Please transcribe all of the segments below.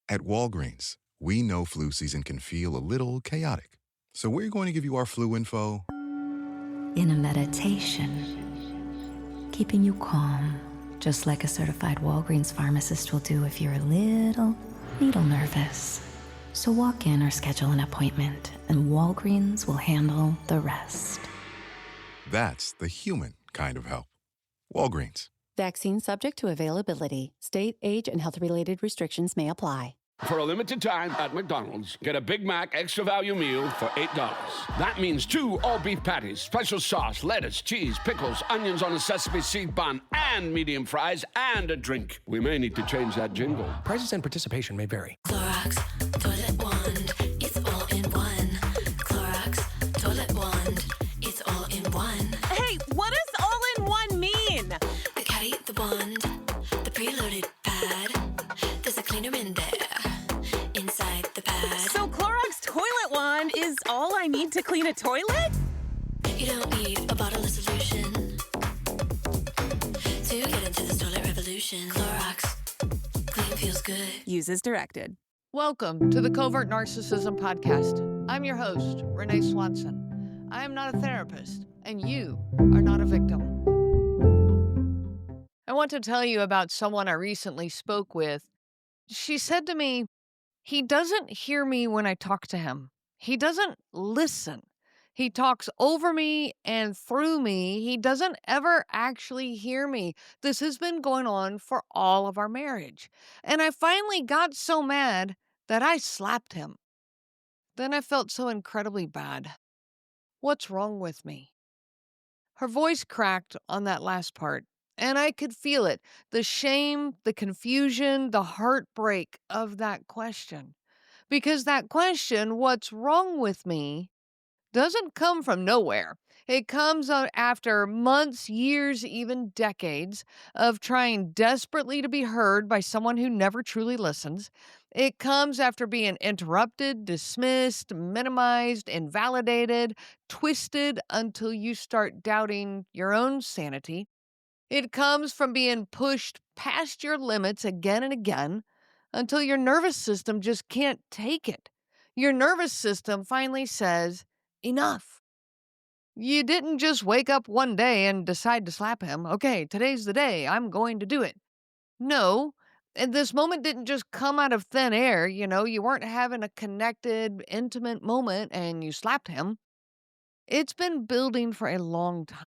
At Walgreens, we know flu season can feel a little chaotic. So we're going to give you our flu info in a meditation, keeping you calm, just like a certified Walgreens pharmacist will do if you're a little nervous. So walk in or schedule an appointment, and Walgreens will handle the rest. That's the human kind of help. Walgreens. Vaccine subject to availability. State, age, and health-related restrictions may apply. For a limited time at McDonald's, get a Big Mac extra value meal for $8. That means 2 all-beef patties, special sauce, lettuce, cheese, pickles, onions on a sesame seed bun, and medium fries, and a drink. We may need to change that jingle. Prices and participation may vary. Clorox Toilet Wand, it's all in one. Clorox Toilet Wand, it's all in one. Hey, what does all in one mean? The caddy, the wand, the preloaded pad. There's a cleaner in there. Inside the pad. So Clorox Toilet Wand is all I need to clean a toilet? You don't need a bottle of solution to get into this toilet revolution. Clorox, clean feels good. Use as directed. Welcome to the Covert Narcissism podcast. I'm your host, Renee Swanson. I am not a therapist, and you are not a victim. I want to tell you about someone I recently spoke with. She said to me, he doesn't hear me when I talk to him. He doesn't listen. He talks over me and through me. He doesn't ever actually hear me. This has been going on for all of our marriage. And I finally got so mad that I slapped him. Then I felt so incredibly bad. What's wrong with me? Her voice cracked on that last part, and I could feel it. The shame, the confusion, the heartbreak of that question. Because that question, what's wrong with me, doesn't come from nowhere. It comes after months, years, even decades of trying desperately to be heard by someone who never truly listens. It comes after being interrupted, dismissed, minimized, invalidated, twisted until you start doubting your own sanity. It comes from being pushed past your limits again and again until your nervous system just can't take it. Your nervous system finally says, enough. You didn't just wake up one day and decide to slap him. Okay, today's the day. I'm going to do it. No, and this moment didn't just come out of thin air. You weren't having a connected, intimate moment and you slapped him. It's been building for a long time.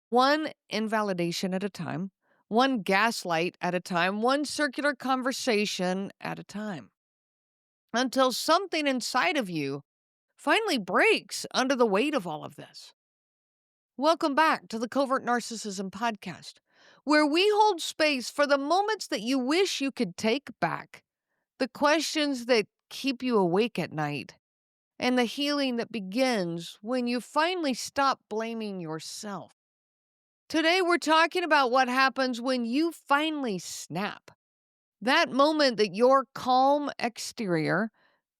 One invalidation at a time, one gaslight at a time, one circular conversation at a time. Until something inside of you finally breaks under the weight of all of this. Welcome back to the Covert Narcissism podcast, where we hold space for the moments that you wish you could take back, the questions that keep you awake at night, and the healing that begins when you finally stop blaming yourself. Today, we're talking about what happens when you finally snap. That moment that your calm exterior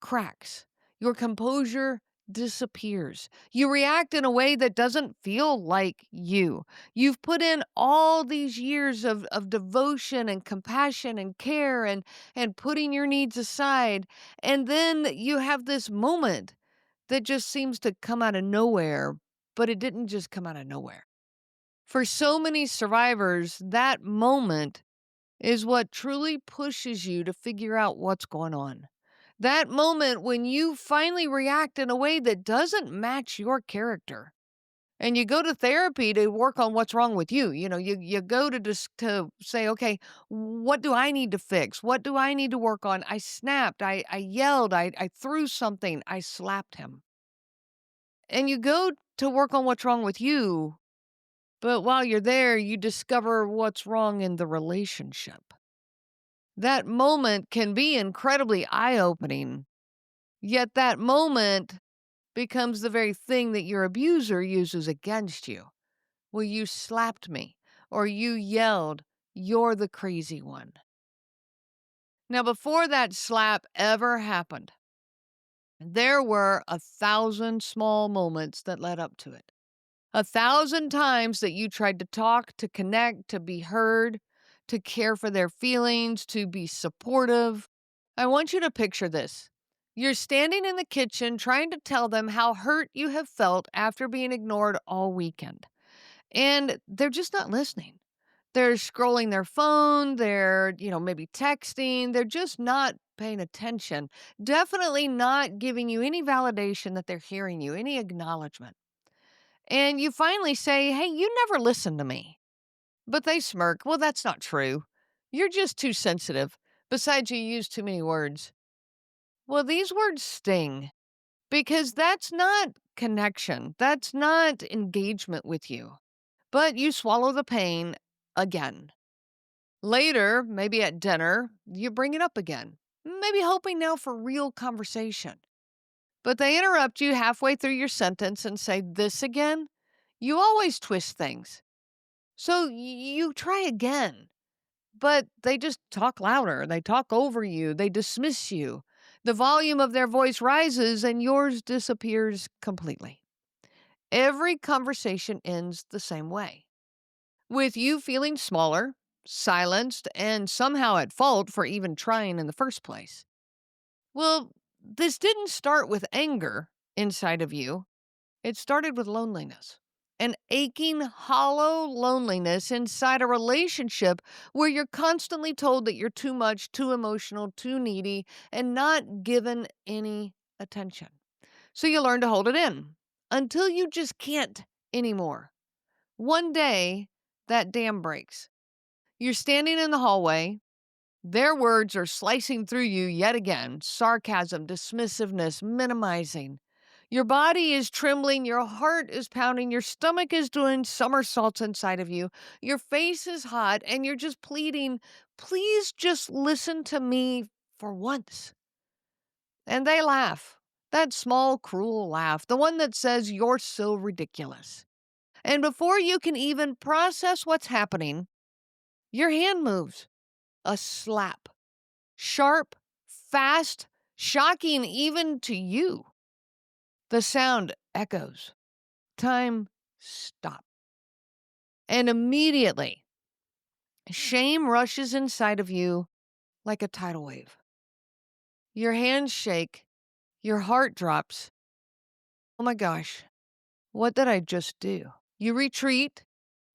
cracks, your composure disappears. You react in a way that doesn't feel like you. You've put in all these years of devotion and compassion and care and putting your needs aside. And then you have this moment that just seems to come out of nowhere, but it didn't just come out of nowhere. For so many survivors, that moment is what truly pushes you to figure out what's going on. That moment when you finally react in a way that doesn't match your character. And you go to therapy to work on what's wrong with you. You go to say, okay, what do I need to fix? What do I need to work on? I snapped, I yelled, I threw something, I slapped him. And you go to work on what's wrong with you. But while you're there, you discover what's wrong in the relationship. That moment can be incredibly eye-opening, yet that moment becomes the very thing that your abuser uses against you. Well, you slapped me, or you yelled, you're the crazy one. Now, before that slap ever happened, there were 1,000 small moments that led up to it. 1,000 times that you tried to talk, to connect, to be heard, to care for their feelings, to be supportive. I want you to picture this. You're standing in the kitchen trying to tell them how hurt you have felt after being ignored all weekend. And they're just not listening. They're scrolling their phone, they're, maybe texting, they're just not paying attention. Definitely not giving you any validation that they're hearing you, any acknowledgement. And you finally say, "Hey, you never listen to me." But they smirk. "Well, that's not true. You're just too sensitive. Besides, you use too many words." Well, these words sting because that's not connection. That's not engagement with you. But you swallow the pain again. Later, maybe at dinner, you bring it up again, maybe hoping now for real conversation. But they interrupt you halfway through your sentence and say, "This again? You always twist things." So you try again, but they just talk louder. They talk over you. They dismiss you. The volume of their voice rises and yours disappears completely. Every conversation ends the same way, with you feeling smaller, silenced, and somehow at fault for even trying in the first place. Well, this didn't start with anger inside of you. It started with loneliness. An aching, hollow loneliness inside a relationship where you're constantly told that you're too much, too emotional, too needy, and not given any attention. So you learn to hold it in until you just can't anymore. One day, that dam breaks. You're standing in the hallway. Their words are slicing through you yet again. Sarcasm, dismissiveness, minimizing. Your body is trembling, your heart is pounding, your stomach is doing somersaults inside of you. Your face is hot, and you're just pleading, "Please just listen to me for once." And they laugh. That small, cruel laugh, the one that says you're so ridiculous. And before you can even process what's happening, your hand moves. A slap. Sharp, fast, shocking even to you. The sound echoes. Time stopped. And immediately, shame rushes inside of you like a tidal wave. Your hands shake. Your heart drops. Oh my gosh, what did I just do? You retreat,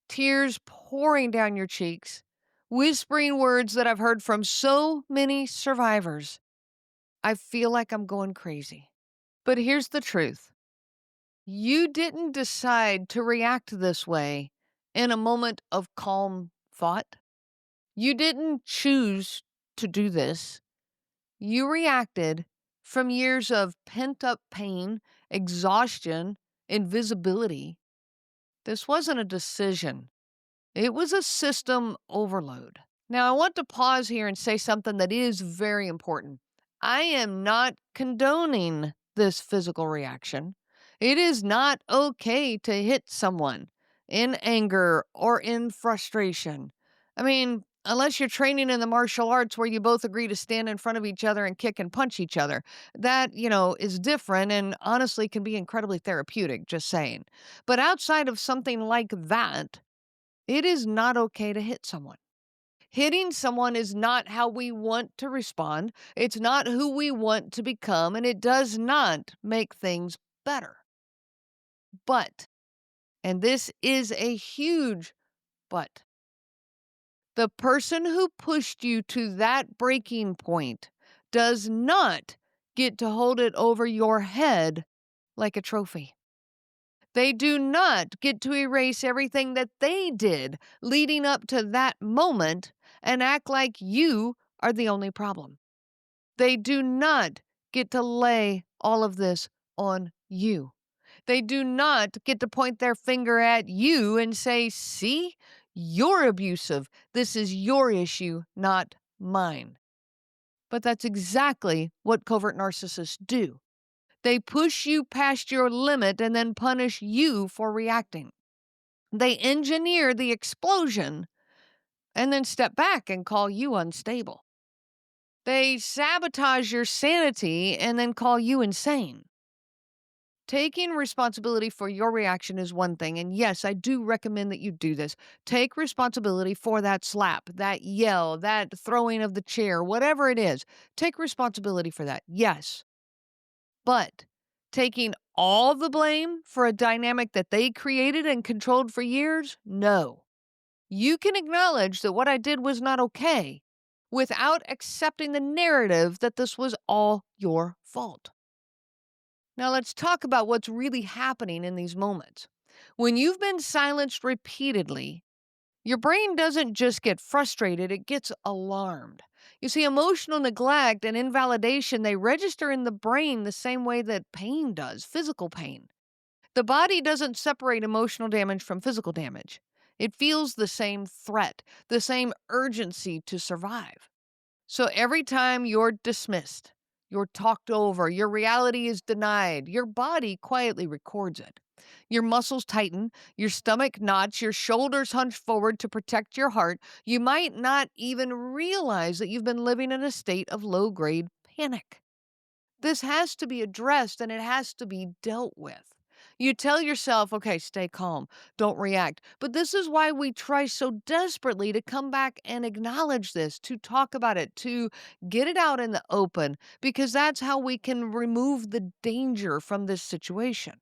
tears pouring down your cheeks, whispering words that I've heard from so many survivors. "I feel like I'm going crazy." But here's the truth. You didn't decide to react this way in a moment of calm thought. You didn't choose to do this. You reacted from years of pent-up pain, exhaustion, invisibility. This wasn't a decision. It was a system overload. Now, I want to pause here and say something that is very important. I am not condoning this physical reaction. It is not okay to hit someone in anger or in frustration. I mean, unless you're training in the martial arts where you both agree to stand in front of each other and kick and punch each other. That, is different and honestly can be incredibly therapeutic, just saying. But outside of something like that, it is not okay to hit someone. Hitting someone is not how we want to respond. It's not who we want to become, and it does not make things better. But, and this is a huge but, the person who pushed you to that breaking point does not get to hold it over your head like a trophy. They do not get to erase everything that they did leading up to that moment and act like you are the only problem. They do not get to lay all of this on you. They do not get to point their finger at you and say, "See, you're abusive. This is your issue, not mine." But that's exactly what covert narcissists do. They push you past your limit and then punish you for reacting. They engineer the explosion and then step back and call you unstable. They sabotage your sanity and then call you insane. Taking responsibility for your reaction is one thing. And yes, I do recommend that you do this. Take responsibility for that slap, that yell, that throwing of the chair, whatever it is. Take responsibility for that. Yes. But taking all the blame for a dynamic that they created and controlled for years? No. You can acknowledge that what I did was not okay without accepting the narrative that this was all your fault. Now let's talk about what's really happening in these moments. When you've been silenced repeatedly, your brain doesn't just get frustrated, it gets alarmed. You see, emotional neglect and invalidation, they register in the brain the same way that pain does, physical pain. The body doesn't separate emotional damage from physical damage. It feels the same threat, the same urgency to survive. So every time you're dismissed, you're talked over, your reality is denied, your body quietly records it. Your muscles tighten, your stomach knots, your shoulders hunch forward to protect your heart. You might not even realize that you've been living in a state of low-grade panic. This has to be addressed and it has to be dealt with. You tell yourself, okay, stay calm, don't react. But this is why we try so desperately to come back and acknowledge this, to talk about it, to get it out in the open, because that's how we can remove the danger from this situation.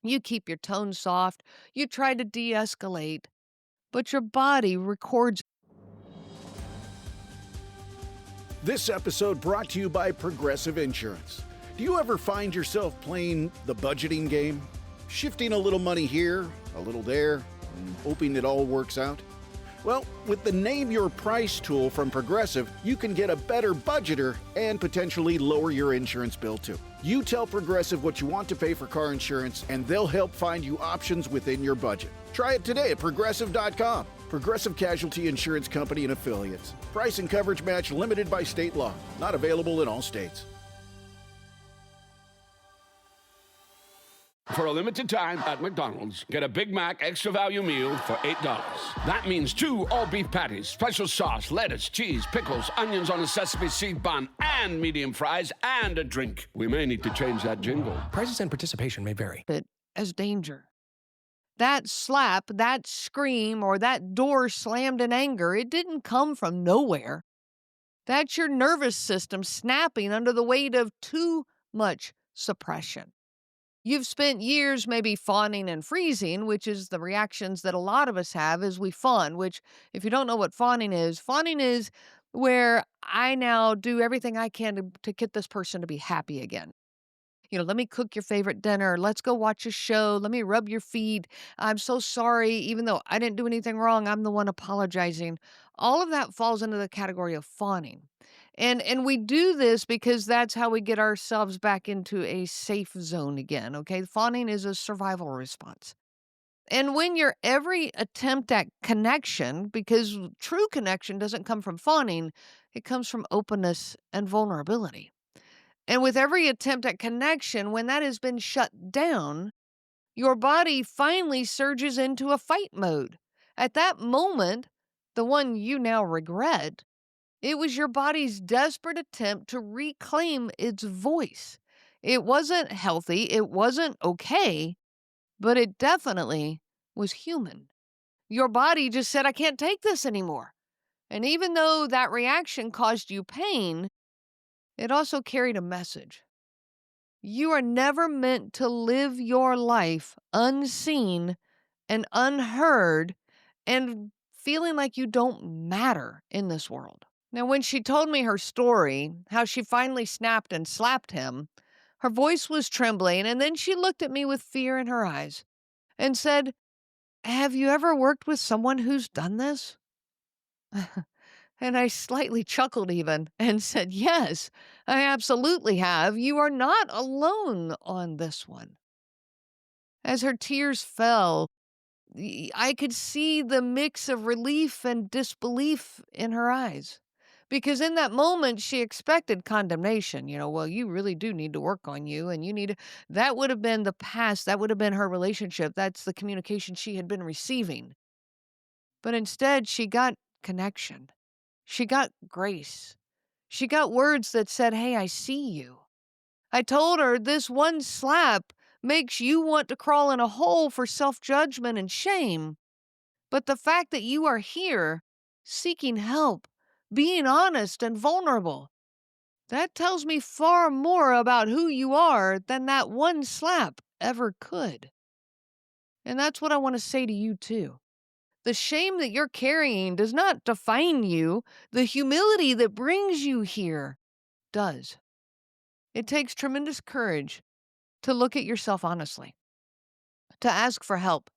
You keep your tone soft, you try to de-escalate, but your body records. This episode brought to you by Progressive Insurance. Do you ever find yourself playing the budgeting game? Shifting a little money here, a little there, and hoping it all works out? Well, with the Name Your Price tool from Progressive, you can get a better budgeter and potentially lower your insurance bill too. You tell Progressive what you want to pay for car insurance, and they'll help find you options within your budget. Try it today at Progressive.com. Progressive Casualty Insurance Company and Affiliates. Price and coverage match limited by state law. Not available in all states. For a limited time at McDonald's, get a Big Mac Extra Value Meal for $8. That means 2 all-beef patties, special sauce, lettuce, cheese, pickles, onions on a sesame seed bun, and medium fries, and a drink. We may need to change that jingle. Prices and participation may vary. It as danger. That slap, that scream, or that door slammed in anger, it didn't come from nowhere. That's your nervous system snapping under the weight of too much suppression. You've spent years maybe fawning and freezing, which is the reactions that a lot of us have as we fawn, which, if you don't know what fawning is where I now do everything I can to get this person to be happy again. Let me cook your favorite dinner. Let's go watch a show. Let me rub your feet. I'm so sorry. Even though I didn't do anything wrong, I'm the one apologizing. All of that falls into the category of fawning. And we do this because that's how we get ourselves back into a safe zone again, okay? Fawning is a survival response. And when your every attempt at connection, because true connection doesn't come from fawning, it comes from openness and vulnerability. And with every attempt at connection, when that has been shut down, your body finally surges into a fight mode. At that moment, the one you now regret, it was your body's desperate attempt to reclaim its voice. It wasn't healthy, it wasn't okay, but it definitely was human. Your body just said, I can't take this anymore. And even though that reaction caused you pain, it also carried a message. You are never meant to live your life unseen and unheard and feeling like you don't matter in this world. Now, when she told me her story, how she finally snapped and slapped him, her voice was trembling, and then she looked at me with fear in her eyes and said, have you ever worked with someone who's done this? And I slightly chuckled even and said, yes, I absolutely have. You are not alone on this one. As her tears fell, I could see the mix of relief and disbelief in her eyes. Because in that moment, she expected condemnation. Well, you really do need to work on you, and that would have been the past. That would have been her relationship. That's the communication she had been receiving. But instead, she got connection. She got grace. She got words that said, hey, I see you. I told her this one slap makes you want to crawl in a hole for self-judgment and shame. But the fact that you are here, seeking help, being honest and vulnerable, that tells me far more about who you are than that one slap ever could. And that's what I want to say to you, too. The shame that you're carrying does not define you. The humility that brings you here does. It takes tremendous courage to look at yourself honestly, to ask for help,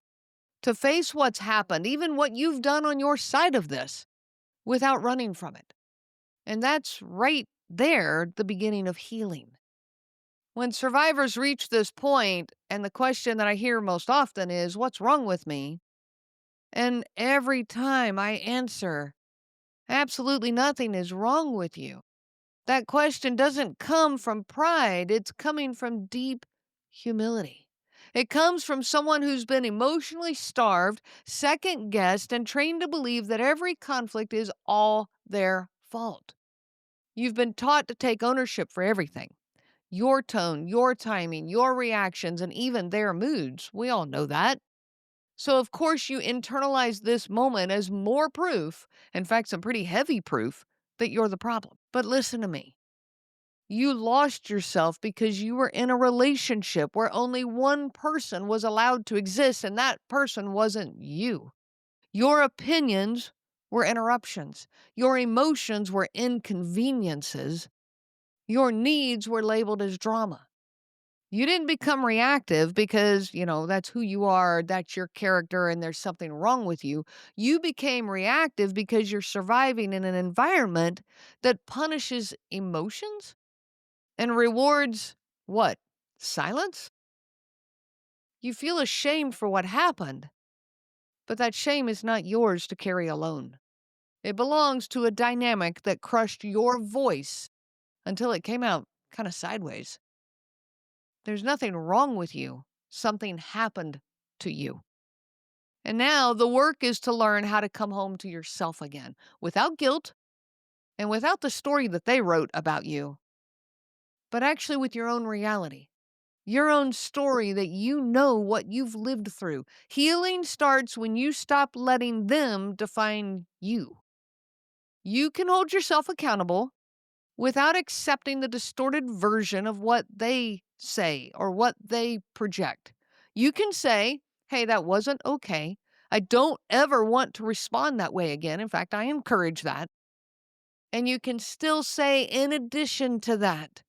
to face what's happened, even what you've done on your side of this, without running from it. And that's right there, the beginning of healing. When survivors reach this point, and the question that I hear most often is, what's wrong with me? And every time I answer, absolutely nothing is wrong with you. That question doesn't come from pride, it's coming from deep humility. It comes from someone who's been emotionally starved, second-guessed, and trained to believe that every conflict is all their fault. You've been taught to take ownership for everything. Your tone, your timing, your reactions, and even their moods. We all know that. So, of course, you internalize this moment as more proof, in fact, some pretty heavy proof, that you're the problem. But listen to me. You lost yourself because you were in a relationship where only one person was allowed to exist, and that person wasn't you. Your opinions were interruptions. Your emotions were inconveniences. Your needs were labeled as drama. You didn't become reactive because, that's who you are, that's your character, and there's something wrong with you. You became reactive because you're surviving in an environment that punishes emotions and rewards what? Silence? You feel ashamed for what happened, but that shame is not yours to carry alone. It belongs to a dynamic that crushed your voice until it came out kind of sideways. There's nothing wrong with you. Something happened to you. And now the work is to learn how to come home to yourself again, without guilt and without the story that they wrote about you, but actually with your own reality, your own story that you know what you've lived through. Healing starts when you stop letting them define you. You can hold yourself accountable without accepting the distorted version of what they say or what they project. You can say, hey, that wasn't okay. I don't ever want to respond that way again. In fact, I encourage that. And you can still say, in addition to that,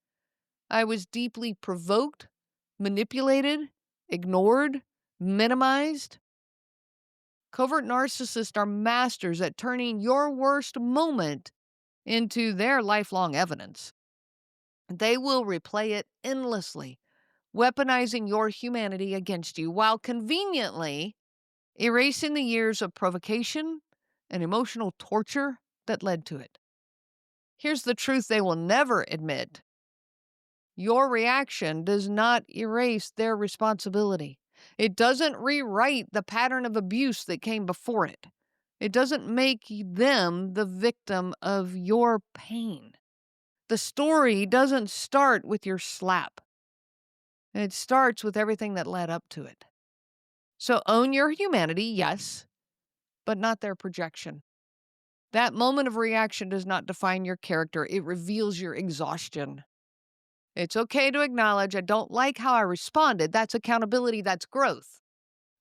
I was deeply provoked, manipulated, ignored, minimized. Covert narcissists are masters at turning your worst moment into their lifelong evidence. They will replay it endlessly, weaponizing your humanity against you while conveniently erasing the years of provocation and emotional torture that led to it. Here's the truth they will never admit. Your reaction does not erase their responsibility. It doesn't rewrite the pattern of abuse that came before it. It doesn't make them the victim of your pain. The story doesn't start with your slap. It starts with everything that led up to it. So own your humanity, yes, but not their projection. That moment of reaction does not define your character. It reveals your exhaustion. It's okay to acknowledge, I don't like how I responded. That's accountability, that's growth.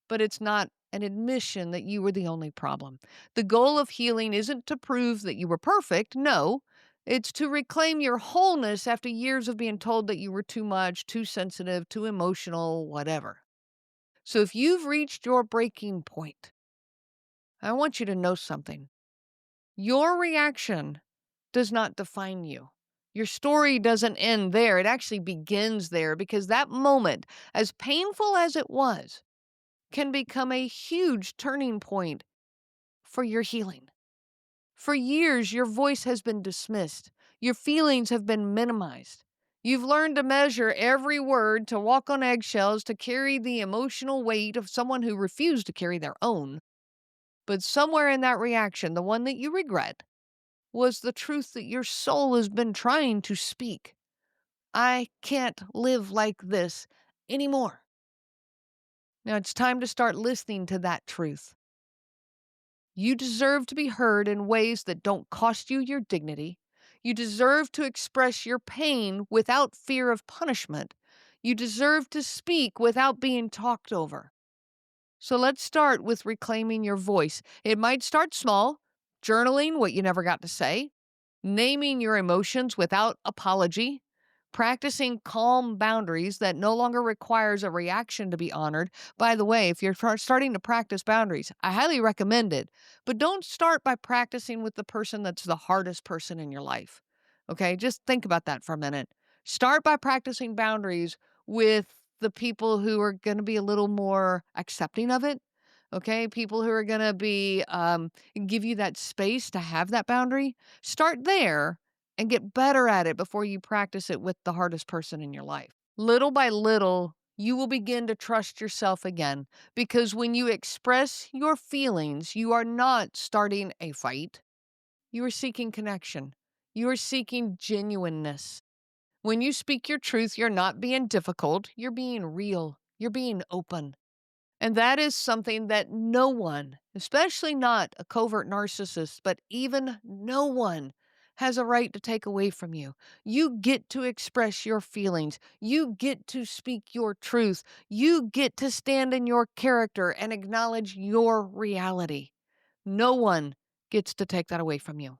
But it's not an admission that you were the only problem. The goal of healing isn't to prove that you were perfect. No, it's to reclaim your wholeness after years of being told that you were too much, too sensitive, too emotional, whatever. So if you've reached your breaking point, I want you to know something. Your reaction does not define you. Your story doesn't end there. It actually begins there because that moment, as painful as it was, can become a huge turning point for your healing. For years, your voice has been dismissed. Your feelings have been minimized. You've learned to measure every word, to walk on eggshells, to carry the emotional weight of someone who refused to carry their own. But somewhere in that reaction, the one that you regret, was the truth that your soul has been trying to speak. I can't live like this anymore. Now it's time to start listening to that truth. You deserve to be heard in ways that don't cost you your dignity. You deserve to express your pain without fear of punishment. You deserve to speak without being talked over. So let's start with reclaiming your voice. It might start small, journaling what you never got to say, naming your emotions without apology, practicing calm boundaries that no longer requires a reaction to be honored. By the way, if you're starting to practice boundaries, I highly recommend it, but don't start by practicing with the person that's the hardest person in your life. Okay, just think about that for a minute. Start by practicing boundaries with the people who are going to be a little more accepting of it. Okay, people who are going to be give you that space to have that boundary. Start there and get better at it before you practice it with the hardest person in your life. Little by little, you will begin to trust yourself again, because when you express your feelings, you are not starting a fight. You are seeking connection. You are seeking genuineness. When you speak your truth, you're not being difficult. You're being real. You're being open. And that is something that no one, especially not a covert narcissist, but even no one has a right to take away from you. You get to express your feelings. You get to speak your truth. You get to stand in your character and acknowledge your reality. No one gets to take that away from you.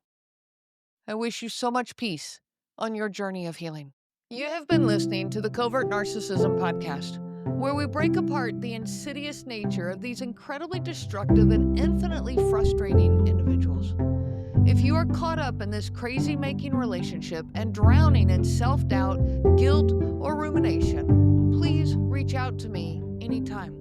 I wish you so much peace on your journey of healing. You have been listening to the Covert Narcissism podcast, where we break apart the insidious nature of these incredibly destructive and infinitely frustrating individuals. If you are caught up in this crazy-making relationship and drowning in self-doubt, guilt, or rumination, please reach out to me anytime.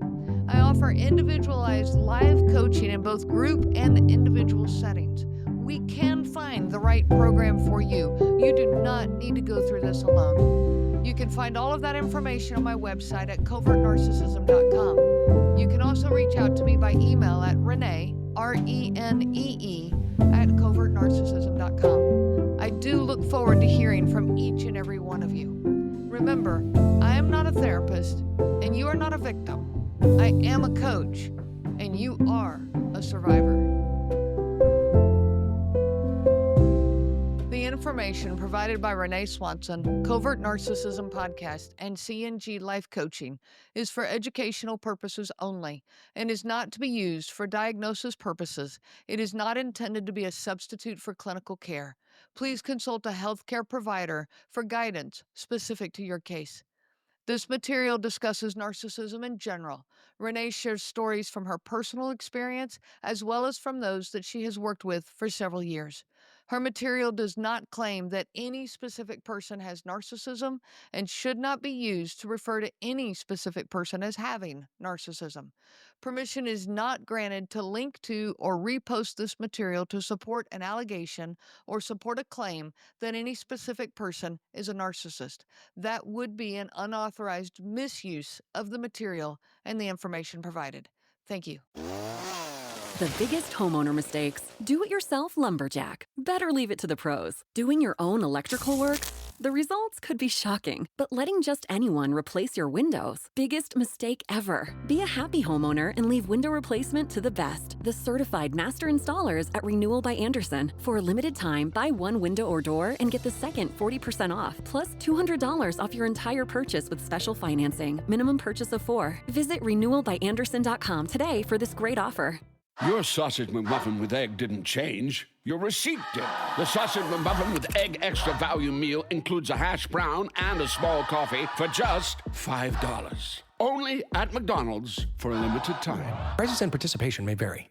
I offer individualized live coaching in both group and individual settings. We can find the right program for you. You do not need to go through this alone. You can find all of that information on my website at covertnarcissism.com. You can also reach out to me by email at Renee, R-E-N-E-E, at covertnarcissism.com. I do look forward to hearing from each and every one of you. Remember, I am not a therapist, and you are not a victim. I am a coach, and you are a survivor. The information provided by Renee Swanson, Covert Narcissism Podcast, and CNG Life Coaching is for educational purposes only and is not to be used for diagnosis purposes. It is not intended to be a substitute for clinical care. Please consult a healthcare provider for guidance specific to your case. This material discusses narcissism in general. Renee shares stories from her personal experience as well as from those that she has worked with for several years. Her material does not claim that any specific person has narcissism and should not be used to refer to any specific person as having narcissism. Permission is not granted to link to or repost this material to support an allegation or support a claim that any specific person is a narcissist. That would be an unauthorized misuse of the material and the information provided. Thank you. The biggest homeowner mistakes. Do-it-yourself lumberjack. Better leave it to the pros. Doing your own electrical work? The results could be shocking, but letting just anyone replace your windows? Biggest mistake ever. Be a happy homeowner and leave window replacement to the best. The certified master installers at Renewal by Andersen. For a limited time, buy one window or door and get the second 40% off, plus $200 off your entire purchase with special financing. Minimum purchase of 4. Visit renewalbyandersen.com today for this great offer. Your sausage McMuffin with egg didn't change. Your receipt did. The sausage McMuffin with egg extra value meal includes a hash brown and a small coffee for just $5. Only at McDonald's for a limited time. Prices and participation may vary.